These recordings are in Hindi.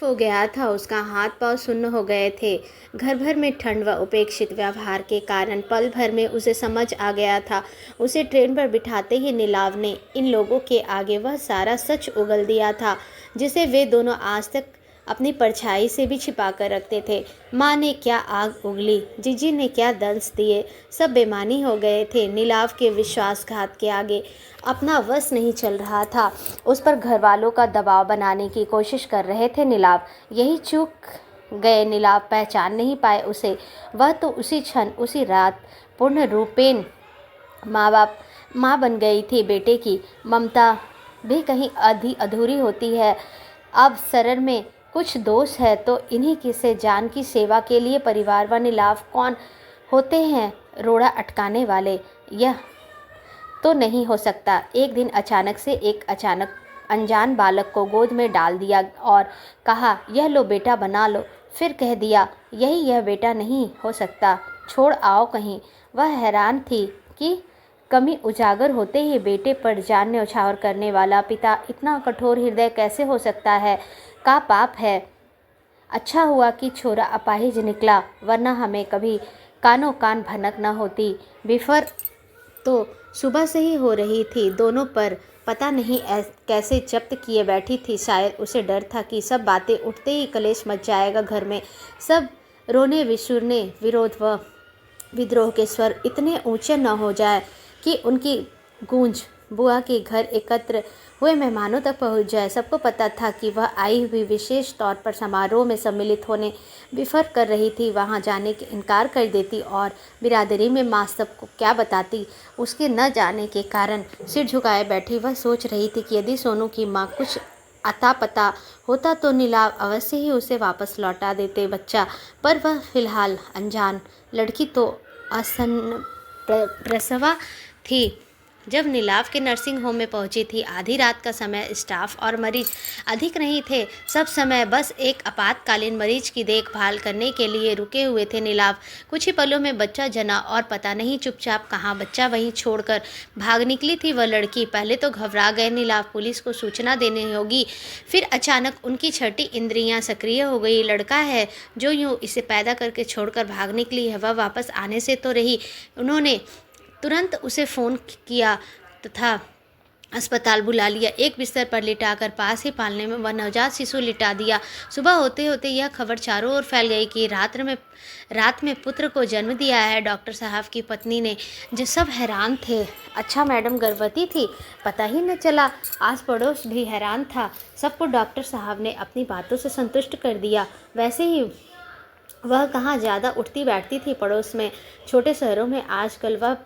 हो गया था, उसका हाथ पांव सुन्न हो गए थे। घर भर में ठंड व उपेक्षित व्यवहार के कारण पल भर में उसे समझ आ गया था। उसे ट्रेन पर बिठाते ही नीलाव ने इन लोगों के आगे वह सारा सच उगल दिया था जिसे वे दोनों आज तक अपनी परछाई से भी छिपा कर रखते थे। माँ ने क्या आग उगली, जीजी ने क्या दंश दिए, सब बेमानी हो गए थे। नीलाव के विश्वासघात के आगे अपना वश नहीं चल रहा था। उस पर घर वालों का दबाव बनाने की कोशिश कर रहे थे नीलाव। यही चूक गए नीलाव, पहचान नहीं पाए उसे। वह तो उसी क्षण उसी रात पूर्ण रूपेण माँ बन गई थी। बेटे की ममता भी कहीं अधूरी होती है। अब शरीर में कुछ दोष है तो इन्हीं की से जान की सेवा के लिए परिवार व नीलाव कौन होते हैं रोड़ा अटकाने वाले। यह तो नहीं हो सकता। एक दिन अचानक अनजान बालक को गोद में डाल दिया और कहा, यह लो बेटा बना लो। फिर कह दिया, यह बेटा नहीं हो सकता, छोड़ आओ कहीं। वह हैरान थी कि कमी उजागर होते ही बेटे पर जान न्यौछावर करने वाला पिता इतना कठोर हृदय कैसे हो सकता है। का पाप है। अच्छा हुआ कि छोरा अपाहिज निकला, वरना हमें कभी कानों कान भनक न होती। बिफर तो सुबह से ही हो रही थी, दोनों पर पता नहीं कैसे जब्त किए बैठी थी। शायद उसे डर था कि सब बातें उठते ही कलेश मच जाएगा घर में। सब रोने विशुरने, विरोध व विद्रोह के स्वर इतने ऊंचे न हो जाए कि उनकी गूंज बुआ के घर एकत्र हुए मेहमानों तक पहुंच जाए। सबको पता था कि वह आई हुई विशेष तौर पर समारोह में सम्मिलित होने बिफर कर रही थी। वहां जाने के इनकार कर देती और बिरादरी में माँ सबको क्या बताती। उसके न जाने के कारण सिर झुकाए बैठी वह सोच रही थी कि यदि सोनू की माँ कुछ अता पता होता तो नीलाव अवश्य ही उसे वापस लौटा देते बच्चा। पर वह फिलहाल अनजान लड़की तो आसन्न प्रसवा थी। जब नीलाव के नर्सिंग होम में पहुंची थी, आधी रात का समय, स्टाफ और मरीज अधिक नहीं थे। सब समय बस एक आपातकालीन मरीज की देखभाल करने के लिए रुके हुए थे नीलाव। कुछ ही पलों में बच्चा जना और पता नहीं चुपचाप कहाँ बच्चा वहीं छोड़कर भाग निकली थी वह लड़की। पहले तो घबरा गए नीलाव, पुलिस को सूचना देनी होगी। फिर अचानक उनकी छठी इंद्रियां सक्रिय हो गई। लड़का है जो यूं इसे पैदा करके छोड़कर भाग निकली है, वह वापस आने से तो रही। उन्होंने तुरंत उसे फ़ोन किया तथा अस्पताल बुला लिया। एक बिस्तर पर लिटाकर पास ही पालने में वह नवजात शिशु लिटा दिया। सुबह होते होते यह खबर चारों ओर फैल गई कि रात में पुत्र को जन्म दिया है डॉक्टर साहब की पत्नी ने। जो सब हैरान थे। अच्छा, मैडम गर्भवती थी, पता ही न चला। आस पड़ोस भी हैरान था। सबको डॉक्टर साहब ने अपनी बातों से संतुष्ट कर दिया। वैसे ही वह कहाँ ज़्यादा उठती बैठती थी पड़ोस में। छोटे शहरों में आजकल वह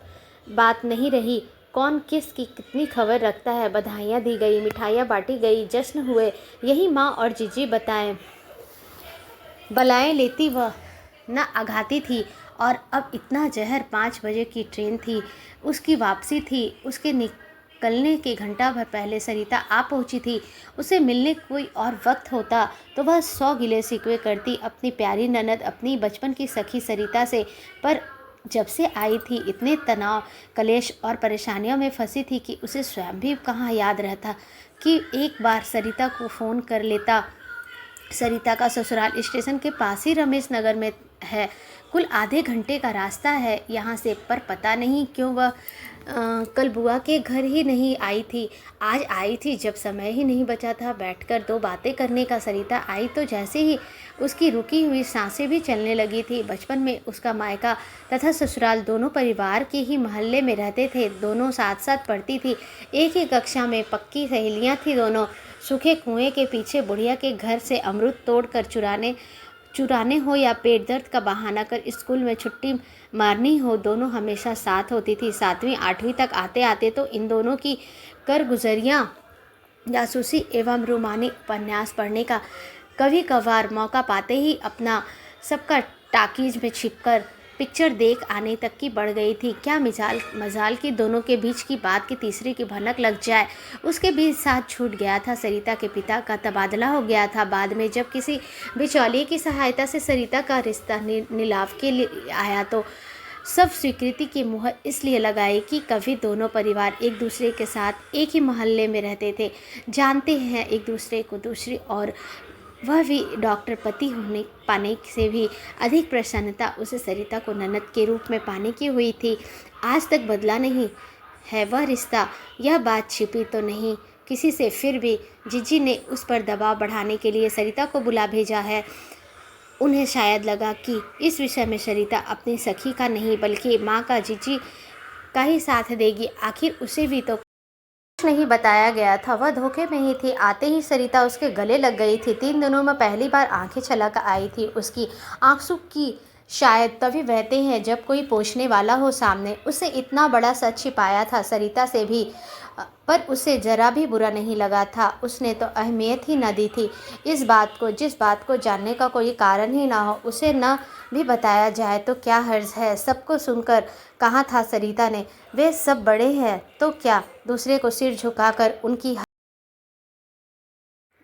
बात नहीं रही। कौन किस की कितनी खबर रखता है। बधाइयाँ दी गई, मिठाइयाँ बांटी गई, जश्न हुए। यही माँ और जीजी बलाएं लेती वह न आघाती थी। और अब इतना जहर। 5 बजे की ट्रेन थी, उसकी वापसी थी। उसके निकलने के घंटा भर पहले सरिता आ पहुंची थी। उसे मिलने कोई और वक्त होता तो वह 100 गिले शिकवे करती अपनी प्यारी ननद, अपनी बचपन की सखी सरिता से। पर जब से आई थी इतने तनाव, कलेश और परेशानियों में फंसी थी कि उसे स्वयं भी कहाँ याद रहता कि एक बार सरिता को फ़ोन कर लेता। सरिता का ससुराल स्टेशन के पास ही रमेश नगर में है। कुल आधे घंटे का रास्ता है यहाँ से। पर पता नहीं क्यों वह कल बुआ के घर ही नहीं आई थी। आज आई थी जब समय ही नहीं बचा था बैठकर 2 बातें करने का। सरिता आई तो जैसे ही उसकी रुकी हुई सांसें भी चलने लगी थी। बचपन में उसका मायका तथा ससुराल दोनों परिवार के ही मोहल्ले में रहते थे। दोनों साथ साथ पढ़ती थी, एक ही कक्षा में, पक्की सहेलियाँ थी दोनों। सूखे कुएं के पीछे बुढ़िया के घर से अमरूद तोड़कर चुराने हो या पेट दर्द का बहाना कर स्कूल में छुट्टी मारनी हो, दोनों हमेशा साथ होती थी। 7वीं 8वीं तक आते आते तो इन दोनों की करगुजरियाँ जासूसी एवं रूमानी उपन्यास पढ़ने का कभी कभार मौका पाते ही अपना सबका टाकीज में छिपकर पिक्चर देख आने तक की बढ़ गई थी। क्या मजाल की दोनों के बीच की बात की तीसरी की भनक लग जाए। उसके बीच साथ छूट गया था। सरिता के पिता का तबादला हो गया था। बाद में जब किसी बिचौलिए की सहायता से सरिता का रिश्ता नीलाव के लिए आया तो सब स्वीकृति की मुहर इसलिए लगाई कि कभी दोनों परिवार एक दूसरे के साथ एक ही मोहल्ले में रहते थे, जानते हैं एक दूसरे को। दूसरी और वह भी डॉक्टर पति होने पाने से भी अधिक प्रसन्नता उसे सरिता को ननद के रूप में पाने की हुई थी। आज तक बदला नहीं है वह रिश्ता। यह बात छिपी तो नहीं किसी से, फिर भी जीजी ने उस पर दबाव बढ़ाने के लिए सरिता को बुला भेजा है। उन्हें शायद लगा कि इस विषय में सरिता अपनी सखी का नहीं बल्कि माँ का, जीजी का ही साथ देगी। आखिर उसे भी तो कुछ नहीं बताया गया था, वह धोखे में ही थी। आते ही सरिता उसके गले लग गई थी। 3 दिनों में पहली बार आंखें छलक आई थी उसकी। आंसू की शायद तभी बहते हैं जब कोई पूछने वाला हो सामने। उसे इतना बड़ा सच छिपाया था सरिता से भी, पर उसे जरा भी बुरा नहीं लगा था। उसने तो अहमियत ही न दी थी इस बात को। जिस बात को जानने का कोई कारण ही ना हो, उसे न भी बताया जाए तो क्या हर्ज है। सबको सुनकर कहा था सरिता ने, वे सब बड़े हैं तो क्या दूसरे को सिर झुकाकर उनकी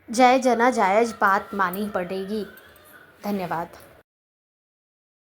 जय जना जायज बात मानी पड़ेगी। धन्यवाद।